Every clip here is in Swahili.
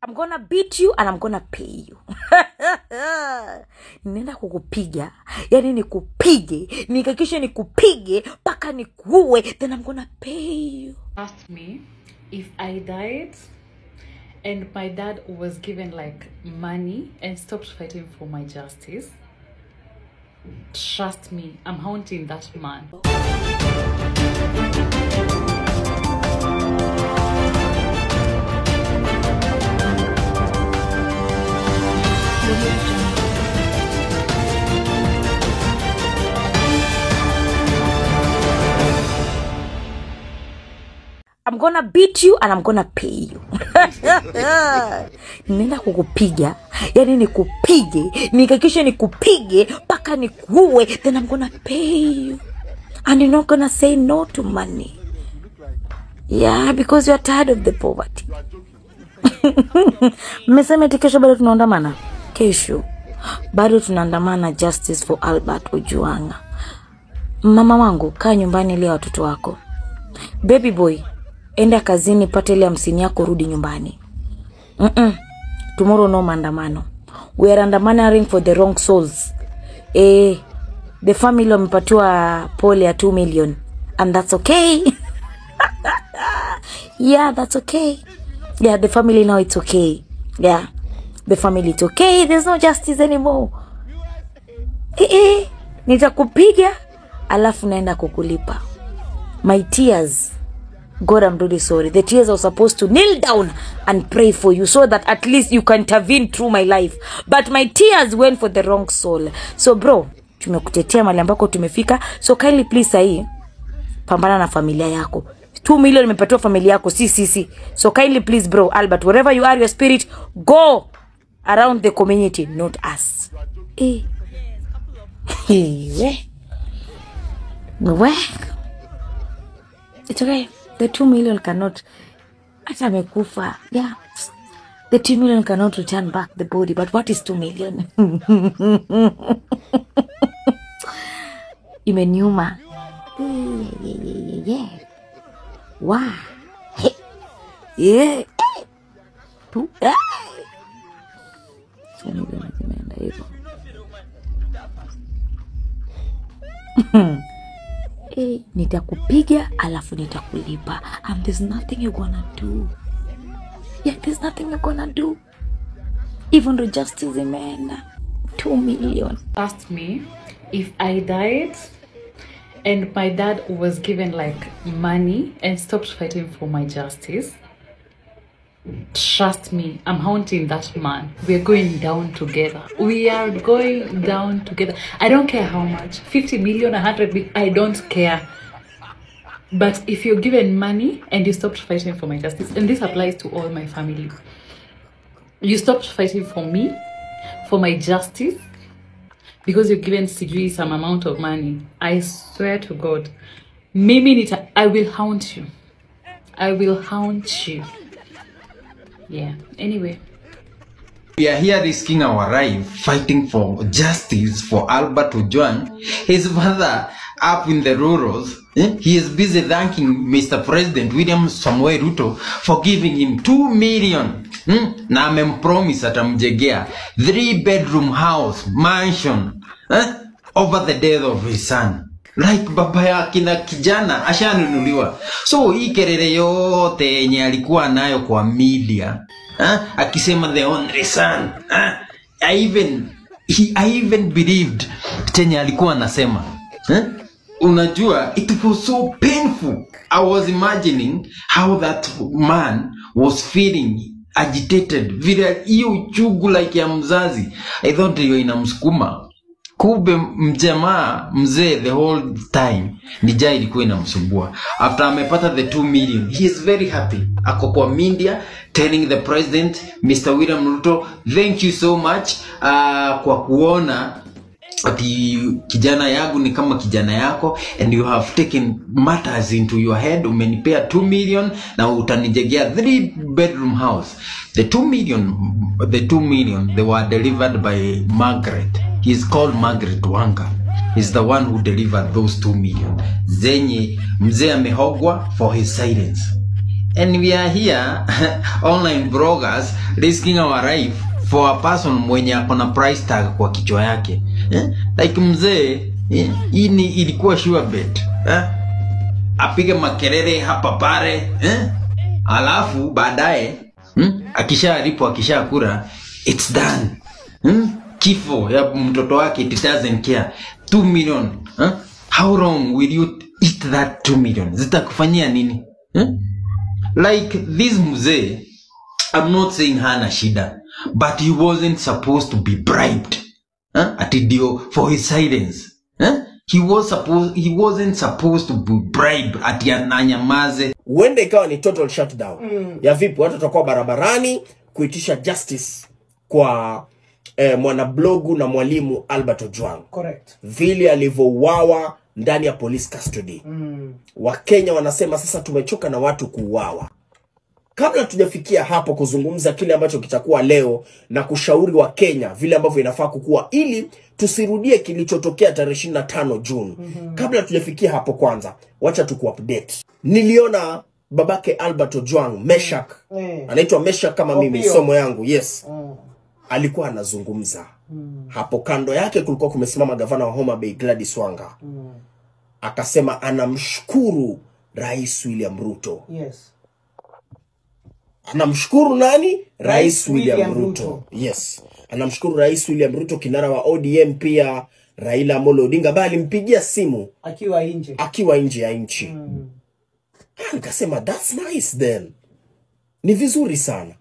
I'm gonna beat you and I'm gonna pay you. Nenda kukupiga, yani nikupige, nikakisha nikupige paka nikuue, then I'm gonna pay you. Asked me if I died and my dad was given like money and stopped fighting for my justice. Trust me, I'm haunting that man. I'm gonna beat you and I'm gonna pay you. Nenda kukupiga, yani nikupige, nikakisha nikupige paka nikuue, then I'm gonna pay you. And you're not gonna say no to money. Yeah, because you're tired of the poverty. Mmesema eti kesho bado tunaandamana? Kesho bado tunaandamana justice for Albert Ojwang. Mama wangu, kaa nyumbani leo watoto wako. Baby boy, enda kazini, pata ile 50 yako, rudi nyumbani. Tomorrow no maandamano. We are andamanaring for the wrong souls. The family wamepatiwa pole ya 2 million and that's okay. Yeah, that's okay. Yeah, the family now it's okay. Yeah, the family it's okay. There's no justice anymore. Nitakupiga alafu naenda kukulipa. My tears, God, I'm really sorry. The tears are supposed to kneel down and pray for you so that at least you can intervene through my life. But my tears went for the wrong soul. So bro, tumekutetea mahali ambako tumefika. So kindly please sahi, pambana na familia yako. 2 million imepatiwa familia yako, si. So kindly please bro, Albert, wherever you are, your spirit, go around the community, not us. It's okay. The 2 million cannot, ata mekufa. Yeah, the 2 million cannot return back the body. But what is 2 million? Imeniuma. Yeah. Wow. Yeah. Nitakupiga alafu nitakulipa, and there's nothing you're gonna do. Yeah, there's nothing you're gonna do. Even the justice imeenda. 2 million. Asked me if I died and my dad was given like money and stopped fighting for my justice. Trust me, I'm haunting that man. We're going down together. We are going down together. I don't care how much. 50 million, 100 million, I don't care. But if you're given money and you stopped fighting for my justice, and this applies to all my family, you stopped fighting for me, for my justice, because you're given sijui some amount of money, I swear to God, I will haunt you. I will haunt you. Yeah, anyway. We are here risking our life fighting for justice for Albert Ojwang. His mother up in the rurals, he is busy thanking Mr. President William Samoei Ruto for giving him 2 million. Na amempromise atamjegea 3-bedroom house, mansion, over the death of his son. Like baba yake na kijana ashanunuliwa. So hii kelele yote yenye alikuwa nayo kwa media, akisema the only son, I even believed chenye alikuwa anasema. Unajua, it was so painful. I was imagining how that man was feeling agitated, vile hiyo uchungu like ya mzazi. I thought hiyo inamsukuma. Kube mjamaa mzee the whole time nijaa ilikuwa inamsumbua. After amepata the 2 million, he is very happy. Ako kwa media telling the president, Mr. William Ruto, thank you so much kwa kuona ati kijana yangu ni kama kijana yako, and you have taken matters into your head. Umenipea 2 million na utanijegea 3-bedroom house. The 2 million they were delivered by Margaret. He is called Margaret Wanga. He's the one who delivered those 2 million. Zenye mzee amehogwa for his silence. And we are here online bloggers risking our life for a person mwenye akona price tag kwa kichwa yake. Like mzee, hii ilikuwa sure bet. Apige makelele hapa pale, alafu baadaye akishalipwa akishakula, it's done. Kifo ya mtoto wake, it doesn't care. 2 million. How long will you eat that 2 million? Zitakufanyia nini? Like this mzee, I'm not saying hana shida, but he wasn't supposed to be bribed. Atidio for his silence. He wasn't supposed to be bribed ati ananyamaze. Wende ikawa ni total shutdown. Ya vipi watu watakuwa barabarani kuitisha justice kwa mwanablogu na mwalimu Albert Ojwang. Correct. Vile alivyouawa ndani ya police custody. Wakenya wanasema sasa tumechoka na watu kuuawa. Kabla tujafikia hapo kuzungumza kile ambacho kitakuwa leo na kushauri wa Kenya vile ambavyo inafaa kukua ili tusirudie kilichotokea tarehe 25 June. Kabla tujafikia hapo kwanza, wacha tukuupdate. Niliona babake Albert Ojwang, Meshak. Anaitwa Meshak kama mimi somo yangu. Yes. Alikuwa anazungumza. Hapo kando yake kulikuwa kumesimama gavana wa Homa Bay Gladys Wanga. Akasema anamshukuru Rais William Ruto. Yes. Anamshukuru nani? Rais William Ruto. Yes. Anamshukuru Rais William Ruto, kinara wa ODM pia Raila Amolo Odinga bali mpigia simu akiwa nje ya nchi. Nikasema that's nice then. Ni vizuri sana.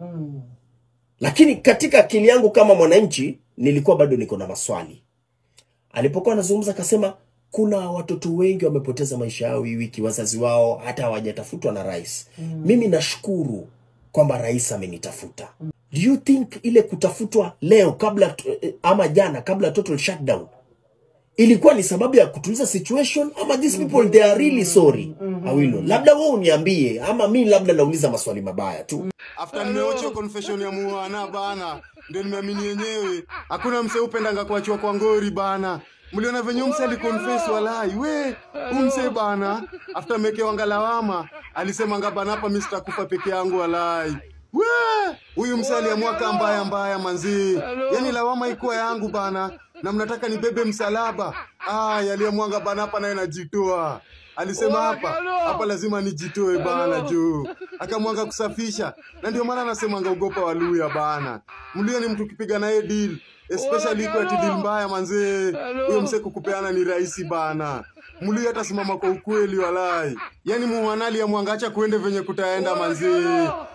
Lakini katika akili yangu kama mwananchi nilikuwa bado niko na maswali. Alipokuwa anazungumza akasema kuna watoto wengi wamepoteza maisha yao hii wiki, wazazi wao hata hawajatafutwa na rais. Mimi nashukuru kwamba rais amenitafuta. Do you think ile kutafutwa leo kabla ama jana kabla total shutdown ilikuwa ni sababu ya kutuliza situation ama these people they are really sorry? Awilo, labda wewe uniambie ama mimi labda nauliza maswali mabaya tu. After nimeocho confession ya muana bana, ndio nimeamini yenyewe. Hakuna mse upendanga kuachwa kwa ngori bana. Mliona venye mse aliconfess walai. We, mse bana, after mekewa ngalawama, alisema ngabana hapa mimi sitakufa peke yangu walai. We, huyu mse aliamua kamba mbaya manzi. Yaani lawama ikuwa yangu bana, na mnataka nibebe msalaba. Yaliamua ngabana hapa naye najitoa. Alisema hapa lazima nijitoe bana juu. Akamwanga kusafisha. Na ndio maana anasema ngaogopa Waluya bana. Mluya ni mtu kipiga naye deal, especially kwa deal mbaya manze. Huyo mse kukupeana ni rahisi bana. Mluya atasimama kwa ukweli walai. Yaani muhanali ya mwangacha kuende venye kutaenda manze.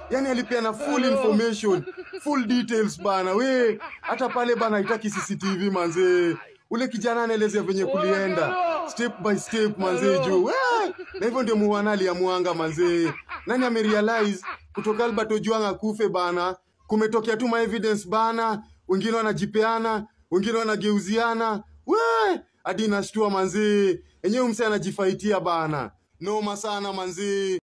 Yaani alipeana full information, full details bana. We, hata pale bana haitaki CCTV manze. Ule kijana anaelezea venye kulienda step by step manze juu. Na hivyo ndio muhanali ya mwanga manze. Nani amerealize kutoka Albert Ojwang kufe bana, kumetokea tu evidence bana, wengine wanajipeana, wengine wanageuziana. Hadi nashtua manze. Enyewe mse anajifaitia bana. Noma sana manze.